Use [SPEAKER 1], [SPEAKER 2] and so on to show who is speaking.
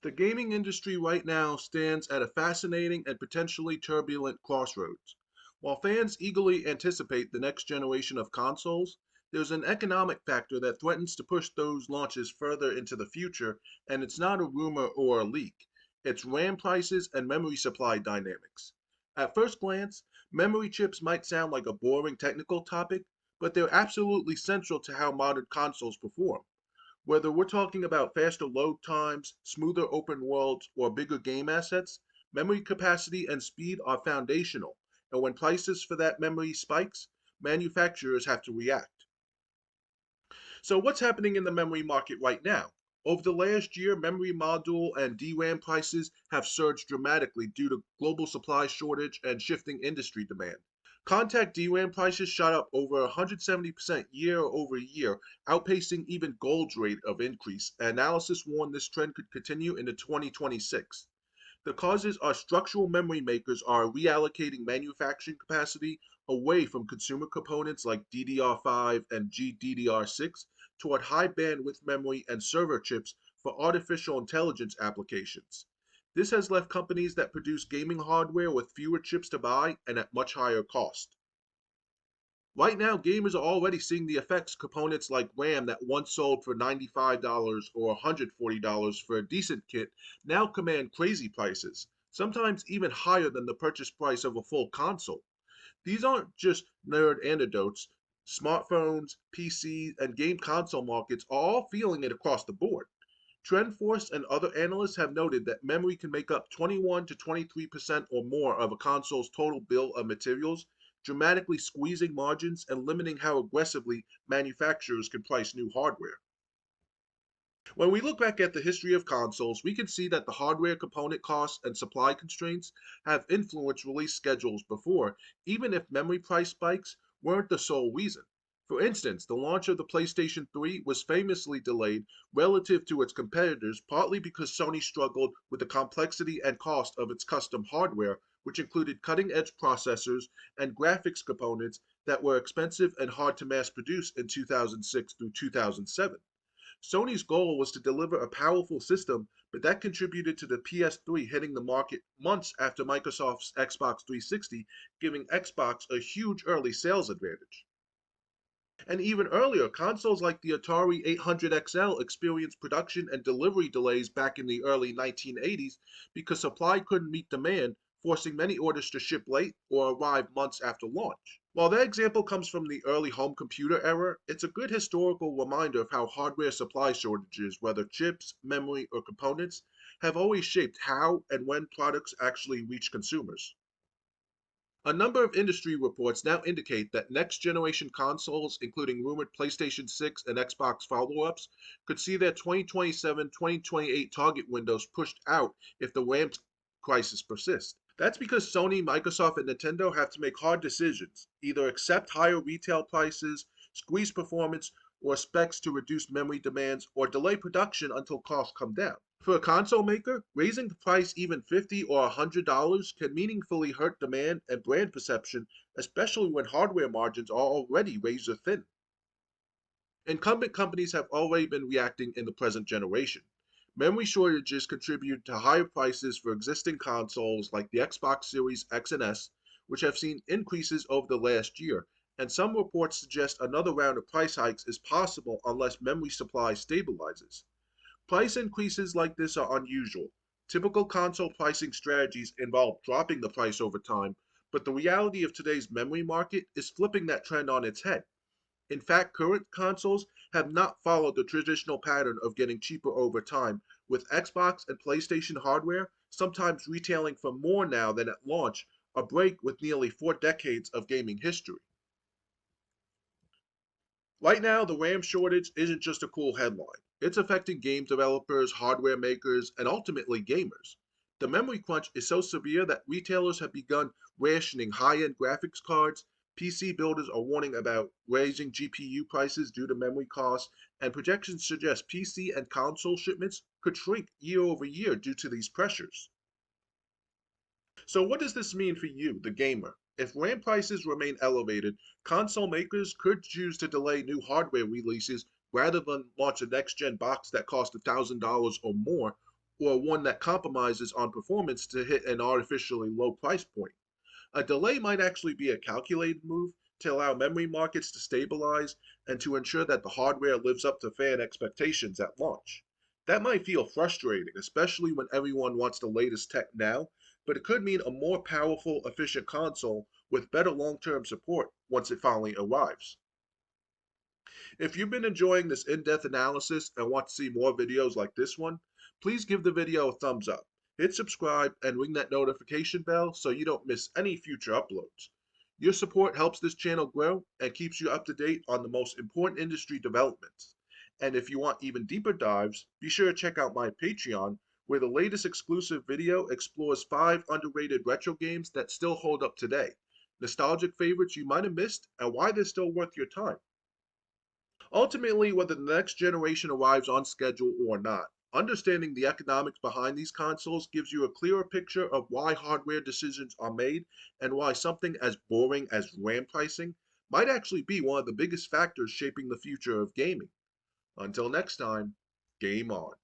[SPEAKER 1] The gaming industry right now stands at a fascinating and potentially turbulent crossroads. While fans eagerly anticipate the next generation of consoles, there's an economic factor that threatens to push those launches further into the future, and it's not a rumor or a leak. It's RAM prices and memory supply dynamics. At first glance, memory chips might sound like a boring technical topic, but they're absolutely central to how modern consoles perform. Whether we're talking about faster load times, smoother open worlds, or bigger game assets, memory capacity and speed are foundational, and when prices for that memory spikes, manufacturers have to react. So what's happening in the memory market right now? Over the last year, memory module and DRAM prices have surged dramatically due to global supply shortage and shifting industry demand. Contact DRAM prices shot up over 170% year over year, outpacing even gold's rate of increase. Analysis warned this trend could continue into 2026. The causes are structural memory makers are reallocating manufacturing capacity away from consumer components like DDR5 and GDDR6 toward high bandwidth memory and server chips for artificial intelligence applications. This has left companies that produce gaming hardware with fewer chips to buy and at much higher cost. Right now, gamers are already seeing the effects. Components like RAM that once sold for $95 or $140 for a decent kit now command crazy prices, sometimes even higher than the purchase price of a full console. These aren't just nerd anecdotes. Smartphones, PCs, and game console markets are all feeling it across the board. TrendForce and other analysts have noted that memory can make up 21 to 23% or more of a console's total bill of materials, dramatically squeezing margins and limiting how aggressively manufacturers can price new hardware. When we look back at the history of consoles, we can see that the hardware component costs and supply constraints have influenced release schedules before, even if memory price spikes weren't the sole reason. For instance, the launch of the PlayStation 3 was famously delayed relative to its competitors, partly because Sony struggled with the complexity and cost of its custom hardware, which included cutting edge processors and graphics components that were expensive and hard to mass produce in 2006 through 2007. Sony's goal was to deliver a powerful system, but that contributed to the PS3 hitting the market months after Microsoft's Xbox 360, giving Xbox a huge early sales advantage. And even earlier, consoles like the Atari 800 XL experienced production and delivery delays back in the early 1980s because supply couldn't meet demand, forcing many orders to ship late or arrive months after launch. While that example comes from the early home computer era, it's a good historical reminder of how hardware supply shortages, whether chips, memory, or components, have always shaped how and when products actually reach consumers. A number of industry reports now indicate that next generation consoles, including rumored PlayStation 6 and Xbox follow ups, could see their 2027 2028 target windows pushed out if the RAM crisis persists. That's because Sony, Microsoft, and Nintendo have to make hard decisions either accept higher retail prices, squeeze performance, or specs to reduce memory demands, or delay production until costs come down. For a console maker, raising the price even $50 or $100 can meaningfully hurt demand and brand perception, especially when hardware margins are already razor thin. Incumbent companies have already been reacting in the present generation. Memory shortages contribute to higher prices for existing consoles like the Xbox Series X and S, which have seen increases over the last year, and some reports suggest another round of price hikes is possible unless memory supply stabilizes. Price increases like this are unusual. Typical console pricing strategies involve dropping the price over time, but the reality of today's memory market is flipping that trend on its head. In fact, current consoles have not followed the traditional pattern of getting cheaper over time, with Xbox and PlayStation hardware sometimes retailing for more now than at launch, a break with nearly 4 decades of gaming history. Right now, the RAM shortage isn't just a cool headline. It's affecting game developers, hardware makers, and ultimately gamers. The memory crunch is so severe that retailers have begun rationing high end graphics cards. PC builders are warning about raising GPU prices due to memory costs, and projections suggest PC and console shipments could shrink year over year due to these pressures. So, what does this mean for you, the gamer? If RAM prices remain elevated, console makers could choose to delay new hardware releases rather than launch a next gen box that costs $1,000 or more, or one that compromises on performance to hit an artificially low price point. A delay might actually be a calculated move to allow memory markets to stabilize and to ensure that the hardware lives up to fan expectations at launch. That might feel frustrating, especially when everyone wants the latest tech now, but it could mean a more powerful, efficient console with better long term support once it finally arrives. If you've been enjoying this in-depth analysis and want to see more videos like this one, please give the video a thumbs up, hit subscribe, and ring that notification bell so you don't miss any future uploads. Your support helps this channel grow and keeps you up to date on the most important industry developments. And if you want even deeper dives, be sure to check out my Patreon, where the latest exclusive video explores 5 underrated retro games that still hold up today, nostalgic favorites you might have missed, and why they're still worth your time. Ultimately, whether the next generation arrives on schedule or not, understanding the economics behind these consoles gives you a clearer picture of why hardware decisions are made and why something as boring as RAM pricing might actually be one of the biggest factors shaping the future of gaming. Until next time, game on.